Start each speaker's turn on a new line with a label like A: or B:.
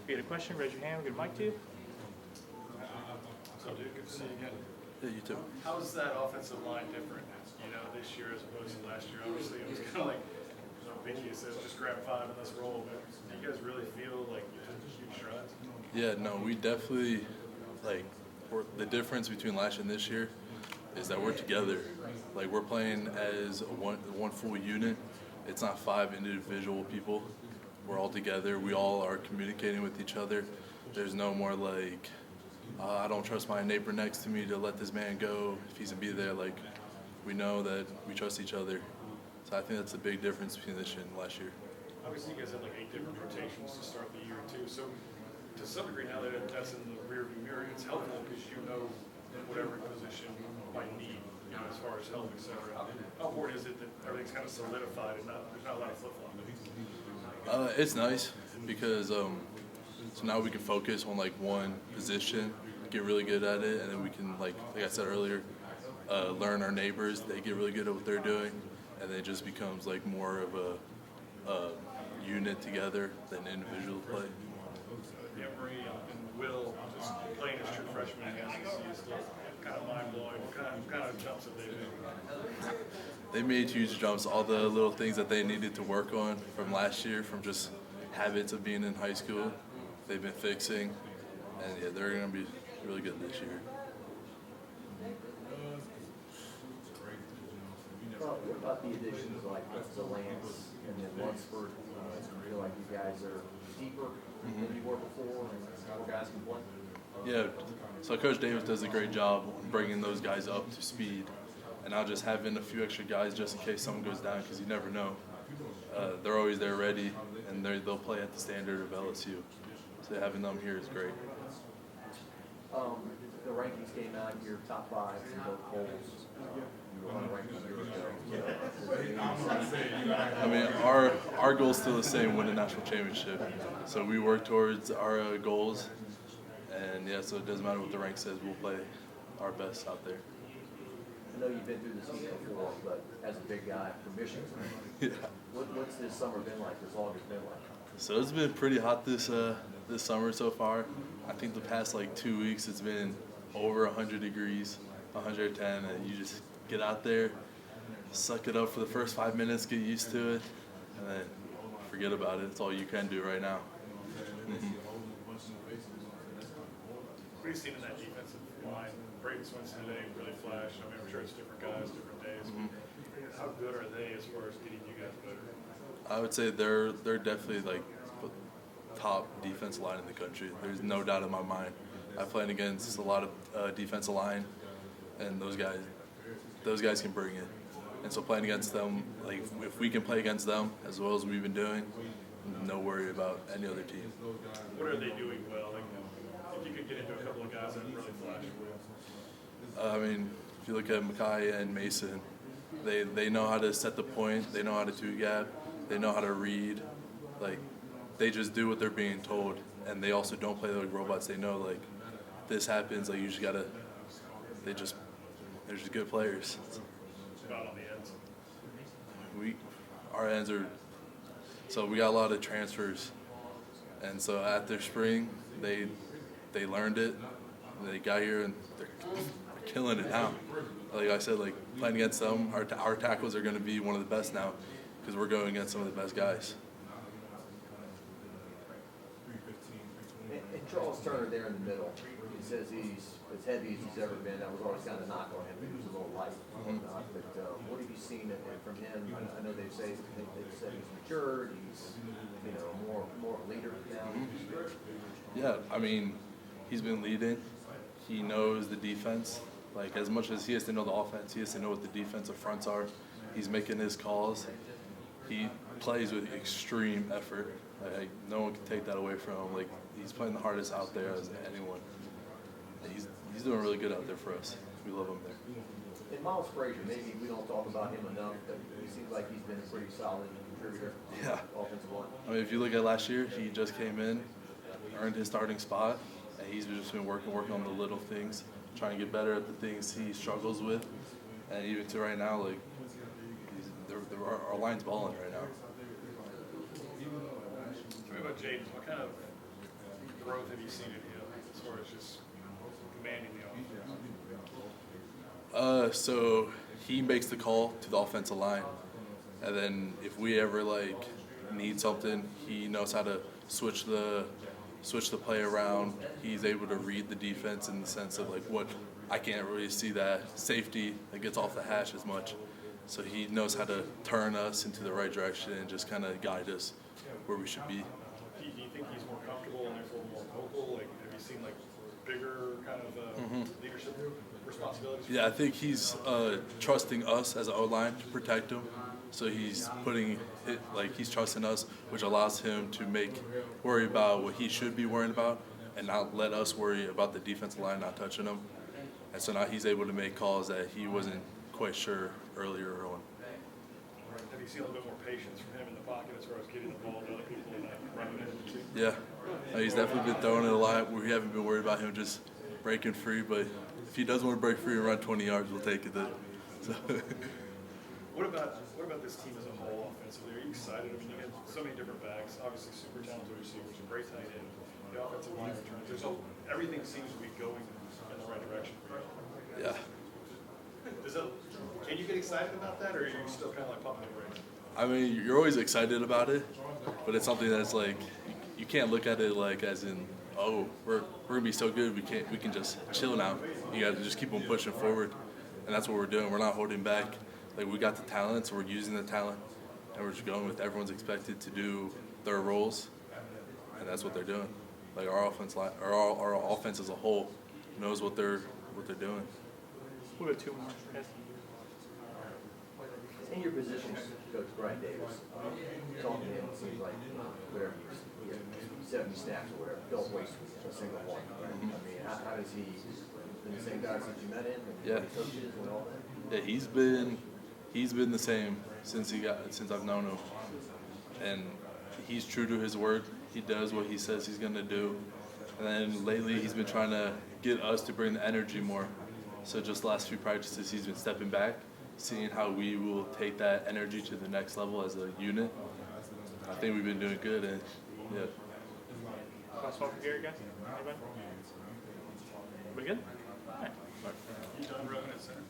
A: If you had a question, raise your hand. We'll get a mic to you.
B: So, dude, good to see you again.
C: Yeah, you too.
B: How is that offensive line different, this year as opposed to last year? Obviously, it was kind of like, Vicky says, just grab 5 and let's roll. But do you guys really feel like you took huge strides?
C: Yeah, no, we definitely, the difference between last year and this year is that we're together. Like, we're playing as one full unit. It's not 5 individual people. We're all together. We all are communicating with each other. There's no more I don't trust my neighbor next to me to let this man go if he's going to be there. Like, we know that we trust each other. So I think that's a big difference between this year and last year.
B: Obviously, you guys had 8 different rotations to start the year, too. So, to some degree, now that that's in the rearview mirror, it's helpful because you know whatever position you might need, as far as health, et cetera. How important is it that everything's kind of solidified and there's not a lot of flip-flop?
C: It's nice because so now we can focus on one position, get really good at it, and then we can like I said earlier, learn our neighbors. They get really good at what they're doing, and then it just becomes more of a unit together than individual play.
B: Emery and Will just playing as true freshmen against LSU is still kind of mind-blowing. What kind of jumps have they made?
C: They made huge jumps. All the little things that they needed to work on from last year, from just habits of being in high school, they've been fixing. And yeah, they're going to be really good this year.
D: What about the additions like the Lance and then Lunsford? I feel like you guys are deeper than you were before, and more guys can play.
C: Yeah, so Coach Davis does a great job bringing those guys up to speed, and now just having a few extra guys just in case someone goes down, because you never know. They're always there ready, and they'll play at the standard of LSU. So having them here is great.
D: The rankings came out, your top 5 in both polls. You were unranked a year ago.
C: I mean, our goal is still the same, win a national championship. So we work towards our goals, and yeah, so it doesn't matter what the rank says, we'll play our best out there.
D: I know you've been through this season before, but as a big guy from Michigan,
C: Yeah.
D: What's this summer been like, this August been like?
C: So it's been pretty hot this summer so far. I think the past 2 weeks it's been over 100 degrees, 110, and you just get out there, suck it up for the first 5 minutes, get used to it, and then forget about it. It's all you can do right now. Mm-hmm.
B: What are you seeing in that defensive line? Braden Swinson today really flashed. I mean, I'm sure it's different guys, different days.
C: Mm-hmm.
B: How good are they as far as getting you guys better?
C: I would say they're definitely top defensive line in the country. There's no doubt in my mind. I've played against a lot of defensive line, and those guys can bring it. And so playing against them, if we can play against them as well as we've been doing, no worry about any other team.
B: What are they doing well? If you could get into a couple of guys that really flashed.
C: I mean, if you look at Mekhi and Mason, they know how to set the point. They know how to two-gap. They know how to read. They just do what they're being told, and they also don't play like robots. They know this happens. You just gotta. They're just good players.
B: About on the ends.
C: Our ends are. So we got a lot of transfers, and so after spring, they learned it. And they got here and they're killing it now. Like I said, playing against them, our tackles are going to be one of the best now because we're going against some of the best guys.
D: And Charles Turner there in the middle, he says he's as heavy as he's ever been. That was always kind of a knock on him. He was a little light. But what have you seen from him? I know they've said he's matured. He's more of a leader now.
C: Yeah, I mean, he's been leading. He knows the defense. As much as he has to know the offense, he has to know what the defensive fronts are. He's making his calls. He plays with extreme effort. No one can take that away from him. He's playing the hardest out there as anyone. He's doing really good out there for us. We love him there.
D: And Miles Frazier, maybe we don't talk about him enough, but he seems like he's been a pretty solid contributor.
C: Yeah.
D: Offensive line.
C: I mean, if you look at last year, he just came in, earned his starting spot, and he's just been working on the little things, trying to get better at the things he struggles with. And even to right now, our line's balling right now.
B: Tell me about Jaden. What kind of growth have you seen in him as far as just commanding the offense?
C: So he makes the call to the offensive line, and then if we ever like need something, he knows how to switch the play around. He's able to read the defense in the sense of like what I can't really see that safety that gets off the hash as much. So he knows how to turn us into the right direction and just kind of guide us where we should be.
B: Do you think he's more comfortable and therefore more vocal? Like, have you seen like bigger kind of leadership responsibilities?
C: Yeah, I think he's trusting us as an O-line to protect him. So he's putting it like he's trusting us, which allows him to worry about what he should be worrying about, and not let us worry about the defensive line not touching him. And so now he's able to make calls that he wasn't quite sure earlier on.
B: Have you seen a little bit more patience from him in the pocket as far as getting the ball to other people and not running it too?
C: Yeah, he's definitely been throwing it a lot. We haven't been worried about him just breaking free, but if he does want to break free and run 20 yards, we'll take it then. So.
B: What about this team as a whole offensively? Are you excited? I mean, you have so many different backs, obviously super talented receivers, a great tight end, the offensive line returns. Everything seems to be going in the right direction for you.
C: Yeah.
B: Can you get excited about that, or are you still kind of like pumping the brakes?
C: I mean, you're always excited about it, but it's something that's like you can't look at it like as in, oh, we're gonna be so good we can just chill now. You got to just keep on pushing forward, and that's what we're doing. We're not holding back. Like we got the talent, so we're using the talent, and we're just going with everyone's expected to do their roles, and that's what they're doing. Like our offense as a whole knows what they're doing.
A: We'll go two more. Yes.
D: In your position, Coach Brian Davis, talking to him, it seems like whatever you get 70 snaps or whatever, don't waste a single one. Right? I mean, how does he? Been the same guy since you met him? And
C: Yeah.
D: coaches and all that.
C: Yeah, he's been the same since I've known him, and he's true to his word. He does what he says he's gonna do, and then lately he's been trying to get us to bring the energy more. So just last few practices, he's been stepping back, seeing how we will take that energy to the next level as a unit. I think we've been doing good, and yeah.
A: Last one for Garret, guys. Anybody? We good? All right.
B: You done running at center?